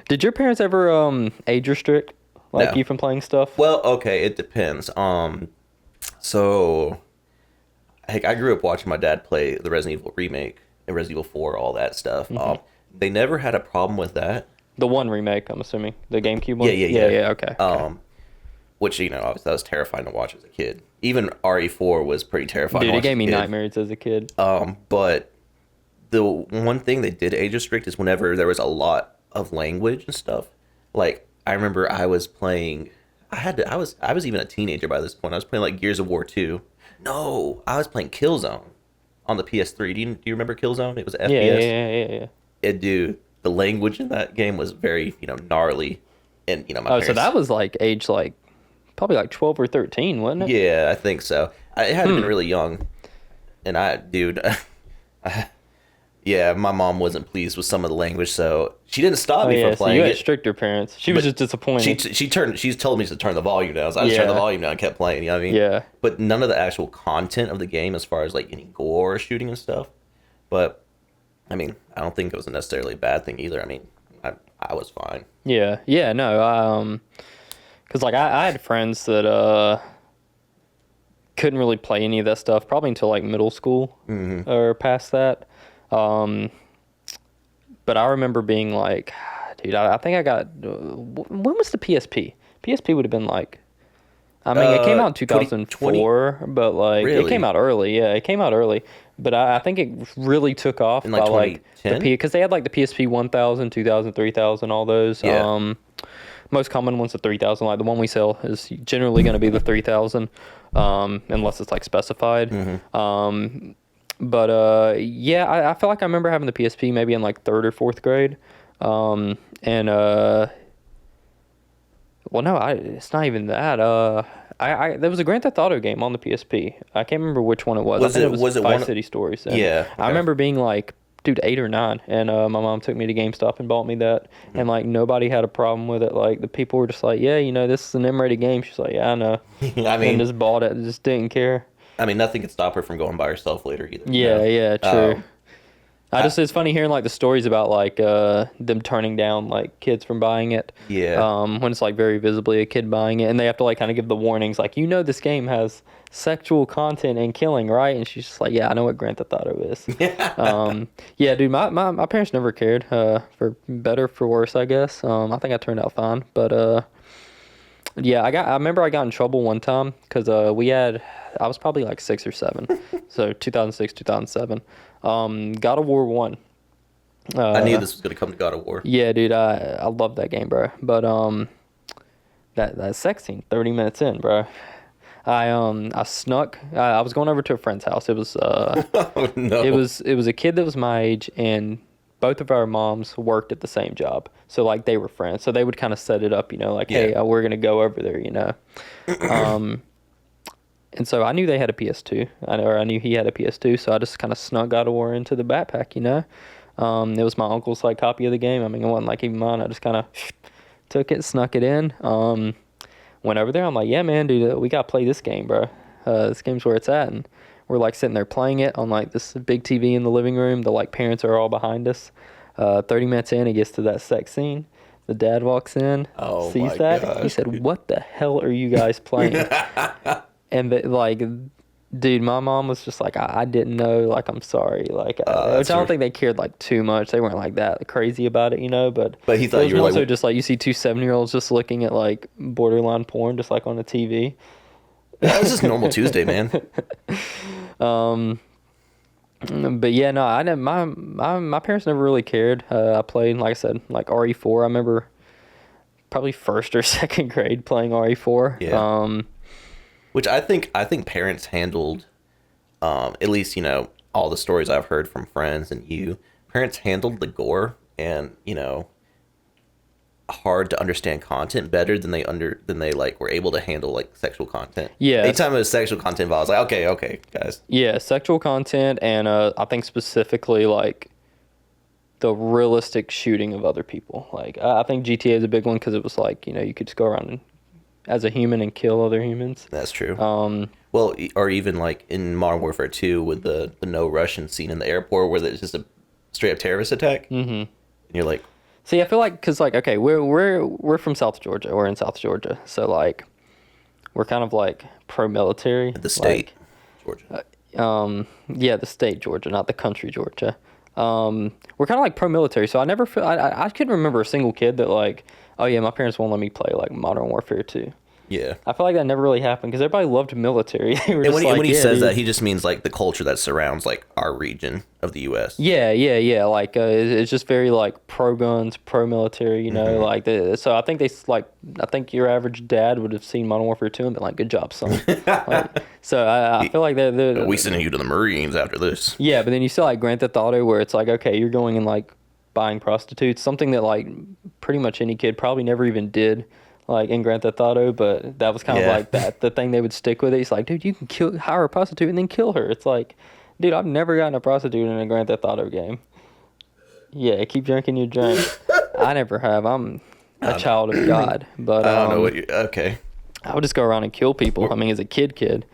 Did your parents ever age restrict like No. you from playing stuff? Well, okay, it depends. So heck, I grew up watching my dad play the Resident Evil remake and Resident Evil 4, all that stuff. Hmm. They never had a problem with that. The one remake, I'm assuming. The GameCube Yeah, one? yeah, Yeah, yeah. yeah, okay, okay. Which obviously that was terrifying to watch as a kid. Even RE4 was pretty terrifying to Dude, it watch as gave a me kid. nightmares as a kid. But the one thing they did age restrict is whenever there was a lot of language and stuff. Like I remember I was playing. I was even a teenager by this point. I was playing like Gears of War 2. No, I was playing Killzone on the PS3. Do you remember Killzone? It was Yeah, yeah, FPS. yeah, yeah, yeah. Dude, the language in that game was very gnarly, and my Oh, so parents. that was like age like probably like 12 or 13, wasn't it? Yeah, I think so. It had been Hmm. really young, and dude, yeah, my mom wasn't pleased with some of the language, so she didn't stop Oh me yeah, from so you playing had it. stricter parents. She was But just disappointed. she's told me to turn the volume down, so I just turned the Yeah, volume down and kept playing. You know what I mean? yeah. But none of the actual content of the game, as far as like any gore or shooting and stuff. But I mean, I don't think it was necessarily a bad thing either. I mean, I was fine. Yeah, yeah, no, cause like I had friends that couldn't really play any of that stuff probably until like middle school or past that. Um, but I remember being like, dude, I think I got when was the PSP? PSP would have been like, I mean, it came out in 2020. 2004, but like it came Really? out early. Yeah, it came out early, but I think it really took off In by like like the 2010? because they had like the PSP 1000, 2000, 3000, all those. Yeah. Most common one's the 3000. Like the one we sell is generally going to be the 3000, unless it's like specified. But yeah, I feel like I remember having the PSP maybe in like third or fourth grade, and well, no, it's not even that. There was a Grand Theft Auto game on the PSP. I can't remember which one it was. I Was think it it was was it Vice one? City Stories. And Yeah. I Okay. remember being like, dude, 8 or 9, and my mom took me to GameStop and bought me that, and like nobody had a problem with it. Like the people were just like, yeah, this is an M-rated game. She's like, yeah, I know, I and mean, just bought it. Just didn't care. nothing could stop her from going by herself later either. Yeah, yeah, true. Um, It's funny hearing like the stories about like them turning down like kids from buying it. Yeah. When it's like very visibly a kid buying it, and they have to like kind of give the warnings like, this game has sexual content and killing, right? And she's just like, yeah, I know what Grand Theft Auto is. Yeah, dude, my parents never cared, for better for worse, I guess. I think I turned out fine, but yeah, I remember I got in trouble one time because I was probably like 6 or 7, so 2006, 2007. God of War 1. I knew this was gonna come to God of War. Yeah, dude, I love that game, bro. But that sex scene, 30 minutes in, bro. I snuck. I was going over to a friend's house. It was Oh no. it was a kid that was my age, and both of our moms worked at the same job. So like they were friends. So they would kind of set it up, like, hey, Yeah. we're gonna go over there. And so I knew they had a PS2. I knew he had a PS2. So I just kind of snuck God of War into the backpack. It was my uncle's like copy of the game. I mean, it wasn't like even mine. I just kind of took it, snuck it in. Went over there. I'm like, yeah, man, dude, we gotta play this game, bro. This game's where it's at, and we're like sitting there playing it on like this big TV in the living room. The like parents are all behind us. 30 minutes in, it gets to that sex scene. The dad walks in, Oh sees my that. He gosh, said, dude. "What the hell are you guys playing?" And like, dude, my mom was just like, I didn't know. Like, I'm sorry. Like, which I don't think they cared like too much. They weren't like that crazy about it. But he It thought was you were more like, so just like you see two 7-year-olds just looking at like borderline porn, just like on the TV. "That was just normal Tuesday, man." But yeah, no, I didn't. My parents never really cared. I played, like I said, like RE4. I remember probably first or second grade playing RE4. Yeah. Which I think parents handled, at least all the stories I've heard from friends and parents handled the gore and hard to understand content better than they like were able to handle like sexual content. Yeah. Anytime it was sexual content, I was like, okay, guys. Yeah, sexual content, and I think specifically like the realistic shooting of other people. Like I think GTA is a big one because it was like you could just go around and, as a human and kill other humans. That's true. Well, or even like in Modern Warfare 2 with the no Russian scene in the airport where there's just a straight up terrorist attack. Mm-hmm. And you're like, See, I feel like because like okay, we're from South Georgia. We're in South Georgia, so like we're kind of like pro-military. The state, Georgia. Yeah, the state Georgia, not the country Georgia. We're kind of like pro-military, so I never feel I couldn't remember a single kid that like, oh yeah, my parents won't let me play like Modern Warfare 2. Yeah. I feel like that never really happened because everybody loved military. They were And just when he yeah, says dude. that, he just means like the culture that surrounds like our region of the U.S. Yeah. Like it's just very like pro guns, pro military. You know, like so I think I think your average dad would have seen Modern Warfare 2 and been like, "Good job, son." Like, so I feel like they're We sending you to the Marines after this. yeah, but then you still like Grand Theft Auto where it's like, okay, you're going and like buying prostitutes, something that like pretty much any kid probably never even did. Like in Grand Theft Auto, but that was kind of Yeah. like the thing they would stick with it. It's like, dude, you can hire a prostitute and then kill her. It's like, dude, I've never gotten a prostitute in a Grand Theft Auto game. Yeah, keep drinking your drink. I never have. I'm a child of God, but I don't know what you. Okay. I would just go around and kill people. I mean, as a kid,